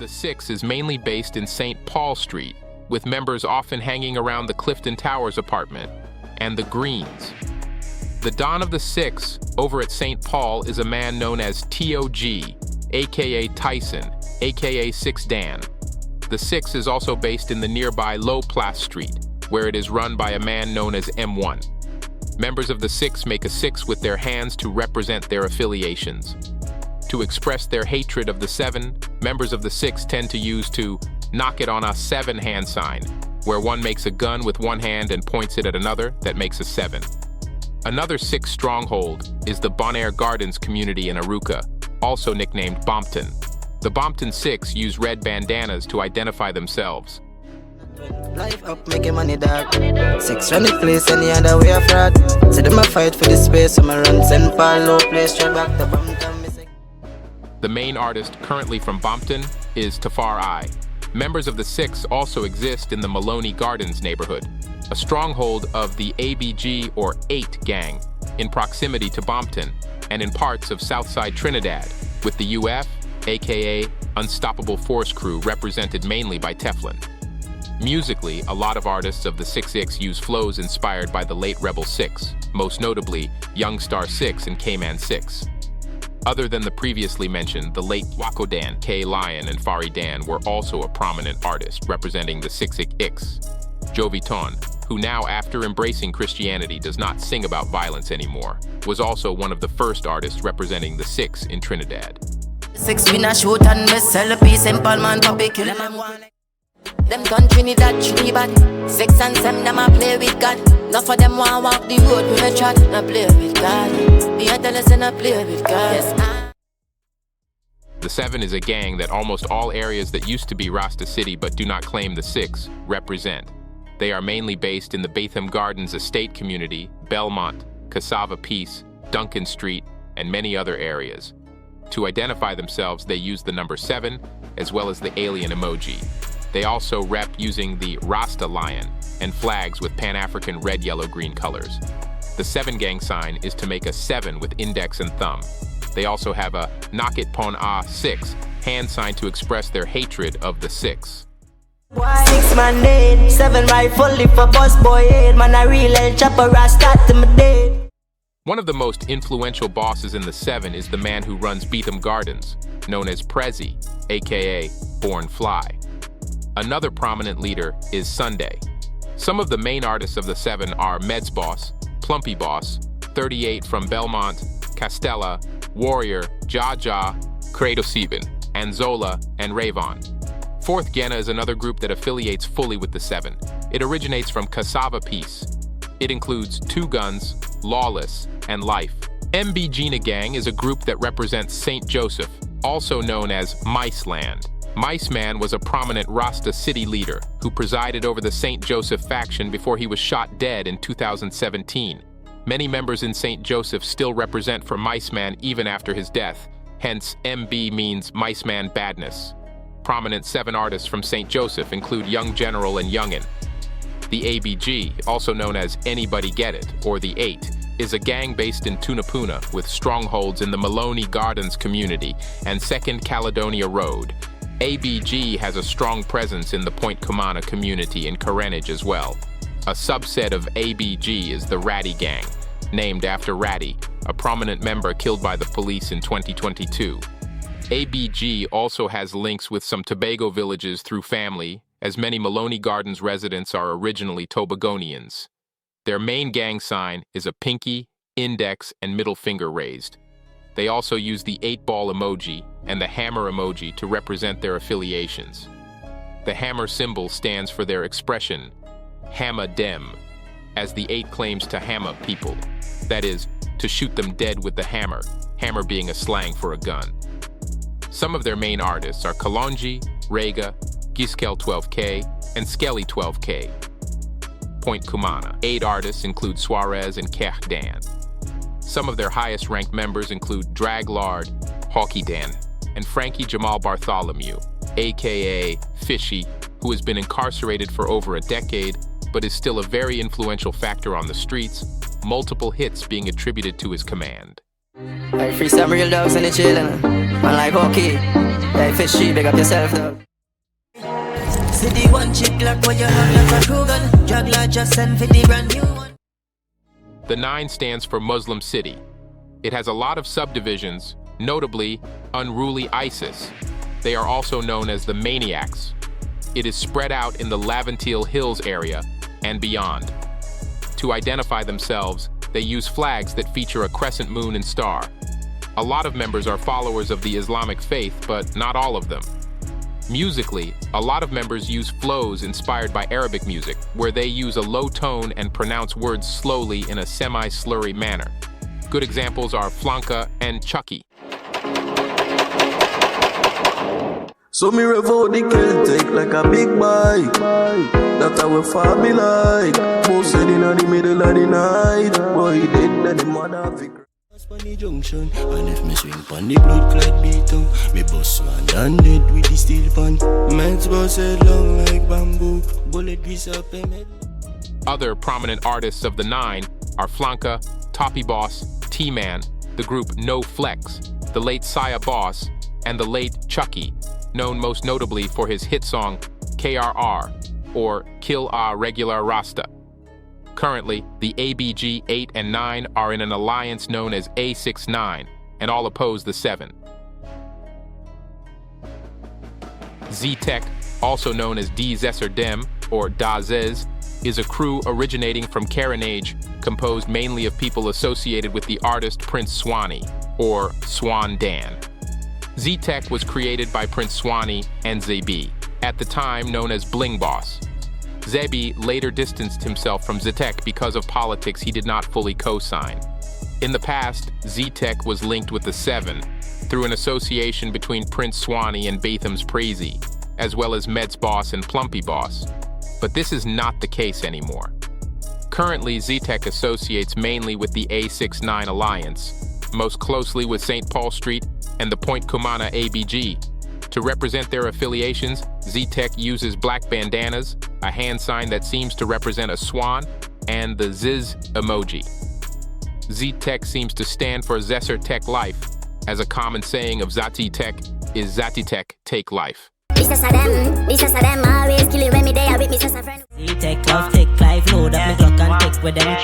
The Six is mainly based in St. Paul Street, with members often hanging around the Clifton Towers apartment and the Greens. The Don of the Six over at St. Paul is a man known as T.O.G., aka Tyson, aka Six Dan. The Six is also based in the nearby Low Place Street, where it is run by a man known as M1. Members of the Six make a six with their hands to represent their affiliations. To express their hatred of the Seven, members of the Six tend to use to knock it on a seven hand sign, where one makes a gun with one hand and points it at another that makes a seven. Another Six stronghold is the Bonaire Gardens community in Arouca, also nicknamed Bompton. The Bompton Six use red bandanas to identify themselves. Life up, making money, dog. Six run the place, any other way of fraud. Say them a fight for the space, so my run St. Paul, low place, straight back to Bompton. The main artist currently from Bompton is Tafar I. Members of the Six also exist in the Maloney Gardens neighborhood, a stronghold of the ABG or 8 gang, in proximity to Bompton, and in parts of Southside Trinidad, with the UF, aka Unstoppable Force Crew, represented mainly by Teflon. Musically, a lot of artists of the 6X use flows inspired by the late Rebel Six, most notably Young Star Six and K-Man Six. Other than the previously mentioned, the late Wako Dan, K Lion, and Fari Dan were also a prominent artist representing the 6X. Joviton, who now after embracing Christianity does not sing about violence anymore, was also one of the first artists representing the Six in Trinidad. Six win a shoot and me sell a piece in Palman Topic, kill them one. Them done Trinidad, Trinibad. Six and seven, them a play with God. Enough of them want walk the road with a chat. Now play with God. Me a tell us and I play with God. Yes, The Seven is a gang that almost all areas that used to be Rasta City but do not claim the Six represent. They are mainly based in the Batham Gardens estate community, Belmont, Cassava Peace, Duncan Street, and many other areas. To identify themselves, they use the number 7 as well as the alien emoji. They also rep using the Rasta lion and flags with Pan-African red, yellow, green colors. The 7 gang sign is to make a 7 with index and thumb. They also have a knock it pon a 6 hand sign to express their hatred of the Six. 6 man dead, 7 rifle if a boss boy head. Man a real El Chopper, Rasta to my dead. One of the most influential bosses in the 7 is the man who runs Beetham Gardens, known as Prezi, aka Born Fly. Another prominent leader is Sunday. Some of the main artists of the 7 are Meds Boss, Plumpy Boss, 38 from Belmont, Castella, Warrior, Jaja, Credo 7, Anzola, and Rayvon. Fourth Gena is another group that affiliates fully with the 7. It originates from Cassava Peace. It includes Two Guns, Lawless, and Life. MB Gina Gang is a group that represents St. Joseph, also known as Mice Land. Mice Man was a prominent Rasta city leader who presided over the St. Joseph faction before he was shot dead in 2017. Many members in St. Joseph still represent for Mice Man even after his death, hence MB means Mice Man Badness. Prominent 7 artists from St. Joseph include Young General and Youngin. The ABG, also known as Anybody Get It, or the 8, is a gang based in Tunapuna with strongholds in the Maloney Gardens community and 2nd Caledonia Road. ABG has a strong presence in the Point Kumana community in Karenage as well. A subset of ABG is the Ratty Gang, named after Ratty, a prominent member killed by the police in 2022. ABG also has links with some Tobago villages through family, as many Maloney Gardens residents are originally Tobagonians. Their main gang sign is a pinky, index, and middle finger raised. They also use the 8-ball emoji and the hammer emoji to represent their affiliations. The hammer symbol stands for their expression, Hamma Dem, as the 8 claims to hammer people. That is, to shoot them dead with the hammer being a slang for a gun. Some of their main artists are Kalonji, Rega, Giskel 12K, and Skelly 12K. Point Kumana. 8 artists include Suarez and Keh Dan. Some of their highest ranked members include Drag Lard, Hawky Dan, and Frankie Jamal Bartholomew, aka Fishy, who has been incarcerated for over a decade, but is still a very influential factor on the streets, multiple hits being attributed to his command. I free some real dogs in the chillin', man like okay. Hey, fishy, big up yourself, though. See the one chick like what you have like a crew gun. Juggler just send for the brand new one. The 9 stands for Muslim City. It has a lot of subdivisions, notably Unruly ISIS. They are also known as the Maniacs. It is spread out in the Laventille Hills area and beyond. To identify themselves, they use flags that feature a crescent moon and star. A lot of members are followers of the Islamic faith, but not all of them. Musically, a lot of members use flows inspired by Arabic music, where they use a low tone and pronounce words slowly in a semi-slurry manner. Good examples are flanka and chucky. So me rev out the Celtic like a big bike. That's how we far me like. Most said in the middle of the night. Boy, he dead that the mother figure. Funny junction, and if me swing pon the blood clot beat down, me bust one and dead with the steel pan. Meds bust head long like bamboo, bullet grease up him head. Other prominent artists of the 9 are Flanka, Toppy Boss, T-Man, the group No Flex, the late Saya Boss, and the late Chucky, known most notably for his hit song KRR, or Kill a Regular Rasta. Currently, the ABG 8 and 9 are in an alliance known as A69, and all oppose the 7. Ztekk, also known as D Zesser Dem, or Da Zez, is a crew originating from Carenage, composed mainly of people associated with the artist Prince Swanee, or Swan Dan. Ztekk was created by Prince Swanee and Zebi, at the time known as Bling Boss. Zebi later distanced himself from Ztekk because of politics he did not fully co-sign. In the past, Ztekk was linked with the 7 through an association between Prince Swanee and Batham's Prazy, as well as Meds Boss and Plumpy Boss. But this is not the case anymore. Currently, Ztekk associates mainly with the A69 Alliance, most closely with St. Paul Street and the Point Kumana ABG. To represent their affiliations, Ztekk uses black bandanas, a hand sign that seems to represent a swan, and the Ziz emoji. Ztekk seems to stand for Zesser Tech Life, as a common saying of Zati Tech is Zati Tech Take Life. Ztekk love take life, load up me clock and text with them.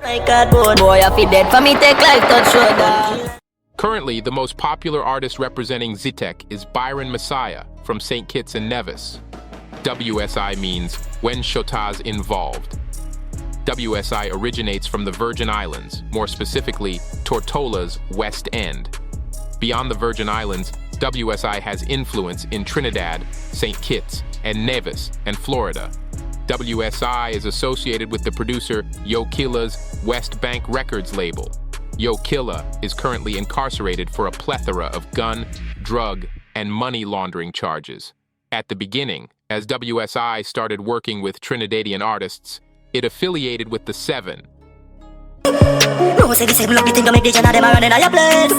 Like a boy, I feel dead for me take life, touch shoulder. Currently, the most popular artist representing Ztekk is Byron Messiah from St. Kitts and Nevis. WSI means When Shota's Involved. WSI originates from the Virgin Islands, more specifically Tortola's West End. Beyond the Virgin Islands, WSI has influence in Trinidad, St. Kitts, and Nevis, and Florida. WSI is associated with the producer Yo Killa's West Bank Records label. Yo Killa is currently incarcerated for a plethora of gun, drug, and money laundering charges. At the beginning, as WSI started working with Trinidadian artists, it affiliated with the 7. No say the same love the thing to make the gen of them a running on your place.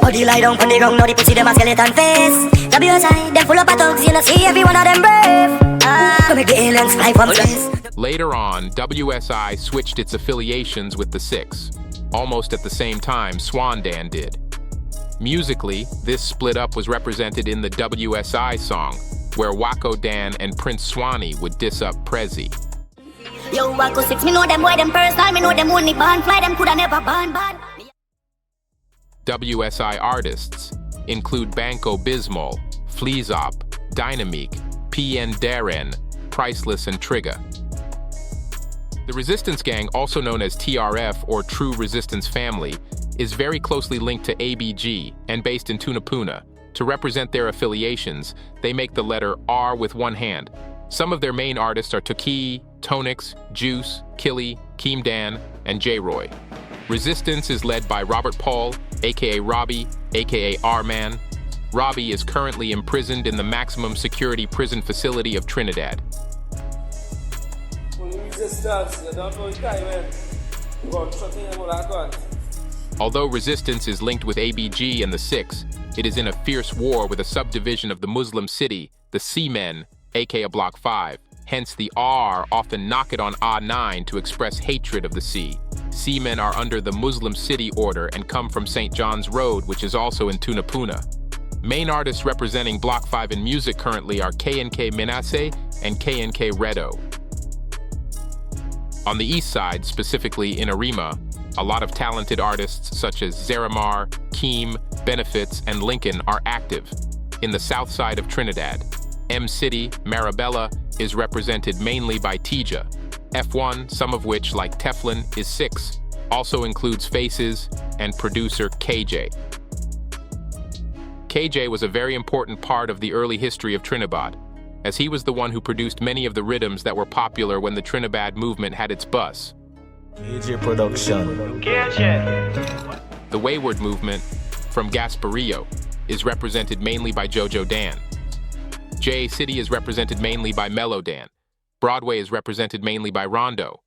All the lie down on the ground, now the pussy them a skeleton face. WSI, them full up of thugs, you know see every one of them brave. To make the aliens fly from space. Later on, WSI switched its affiliations with the 6. Almost at the same time Swan Dan did. Musically, this split up was represented in the WSI song, where Wako Dan and Prince Swanee would diss up Prezi. Yo, Wako 6, me know them boy, them personal, me know them only born fly, them coulda never born bad. WSI artists include Banco Bismol, Fleazop, Dynamique, PN Darren, Priceless, and Trigga. The Resistance Gang, also known as TRF or True Resistance Family, is very closely linked to ABG and based in Tunapuna. To represent their affiliations, they make the letter R with one hand. Some of their main artists are Toki, Tonix, Juice, Killy, Keem Dan, and J-Roy. Resistance is led by Robert Paul, aka Robbie, aka R-Man. Robbie is currently imprisoned in the maximum security prison facility of Trinidad. Although Resistance is linked with ABG and the 6, it is in a fierce war with a subdivision of the Muslim city, the C-Men, aka Block 5. Hence the R often knock it on A9 to express hatred of the C. C-Men are under the Muslim city order and come from St. John's Road, which is also in Tunapuna. Main artists representing Block 5 in music currently are K&K Minase and K&K Redo. On the east side, specifically in Arima, a lot of talented artists such as Zeramar, Keem, Benefits, and Lincoln are active. In the south side of Trinidad, M-City, Marabella, is represented mainly by Tija. F1, some of which, like Teflon, is 6, also includes Faces and producer KJ. KJ was a very important part of the early history of Trinidad, as he was the one who produced many of the rhythms that were popular when the Trinidad movement had its buzz. KJ Production. The Wayward movement, from Gasparillo, is represented mainly by Jojo Dan. J City is represented mainly by Mellow Dan. Broadway is represented mainly by Rondo.